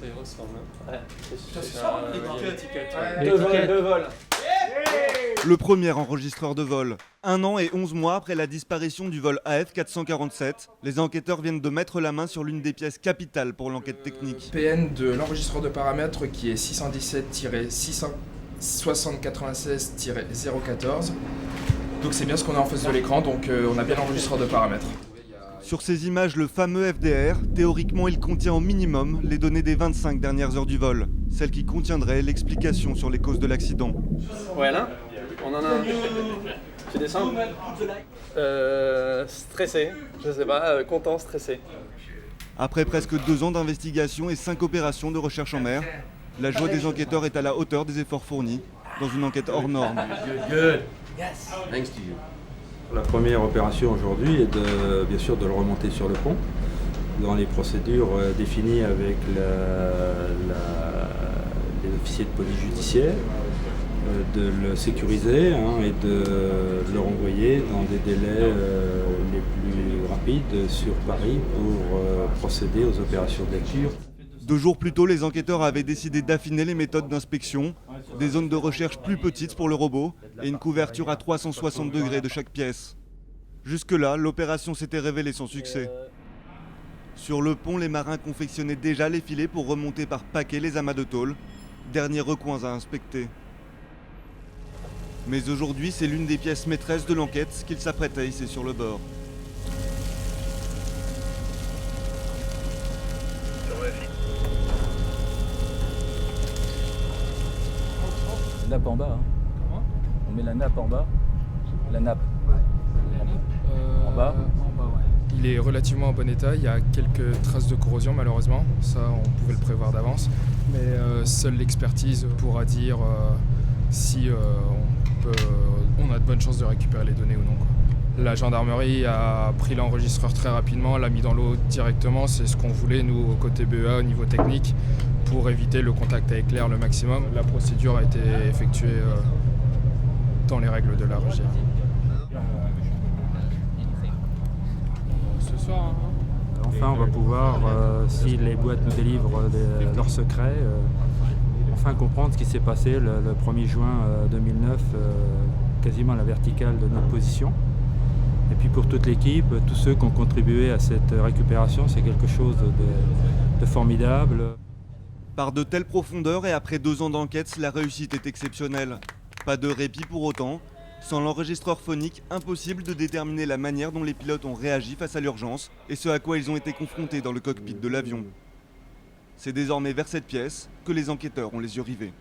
ça y ressemble. Ouais, c'est ça, deux vols. Le premier enregistreur de vol. 1 an et 11 mois après la disparition du vol AF447, les enquêteurs viennent de mettre la main sur l'une des pièces capitales pour l'enquête technique. PN de l'enregistreur de paramètres qui est 617-696-014. Donc c'est bien ce qu'on a en face de l'écran, donc on a bien l'enregistreur de paramètres. Sur ces images, le fameux FDR, théoriquement il contient au minimum les données des 25 dernières heures du vol, celles qui contiendraient l'explication sur les causes de l'accident. Ouais Alain, on en a un. Tu descends stressé, je sais pas, content, stressé. Après presque 2 ans d'investigation et 5 opérations de recherche en mer, la joie des enquêteurs est à la hauteur des efforts fournis dans une enquête hors norme. La première opération aujourd'hui est bien sûr de le remonter sur le pont dans les procédures définies avec les officiers de police judiciaire, de le sécuriser et de le renvoyer dans des délais les plus rapides sur Paris pour procéder aux opérations de lecture. 2 jours plus tôt, les enquêteurs avaient décidé d'affiner les méthodes d'inspection, des zones de recherche plus petites pour le robot et une couverture à 360 degrés de chaque pièce. Jusque-là, l'opération s'était révélée sans succès. Sur le pont, les marins confectionnaient déjà les filets pour remonter par paquets les amas de tôle, derniers recoins à inspecter. Mais aujourd'hui, c'est l'une des pièces maîtresses de l'enquête qu'ils s'apprêtent à hisser sur le bord. La nappe en bas. Comment ? On met la nappe en bas. La nappe. En bas. Ouais. Il est relativement en bon état, il y a quelques traces de corrosion malheureusement, ça on pouvait le prévoir d'avance, mais seule l'expertise pourra dire si on a de bonnes chances de récupérer les données ou non, quoi. La gendarmerie a pris l'enregistreur très rapidement, l'a mis dans l'eau directement, c'est ce qu'on voulait nous au côté BEA au niveau technique pour éviter le contact avec l'air le maximum. La procédure a été effectuée dans les règles de la régie. Ce soir, Enfin, on va pouvoir, si les boîtes nous délivrent leurs secrets, enfin comprendre ce qui s'est passé le 1er juin 2009, quasiment à la verticale de notre position. Et puis pour toute l'équipe, tous ceux qui ont contribué à cette récupération, c'est quelque chose de formidable. Par de telles profondeurs et après 2 ans d'enquête, la réussite est exceptionnelle. Pas de répit pour autant. Sans l'enregistreur phonique, impossible de déterminer la manière dont les pilotes ont réagi face à l'urgence et ce à quoi ils ont été confrontés dans le cockpit de l'avion. C'est désormais vers cette pièce que les enquêteurs ont les yeux rivés.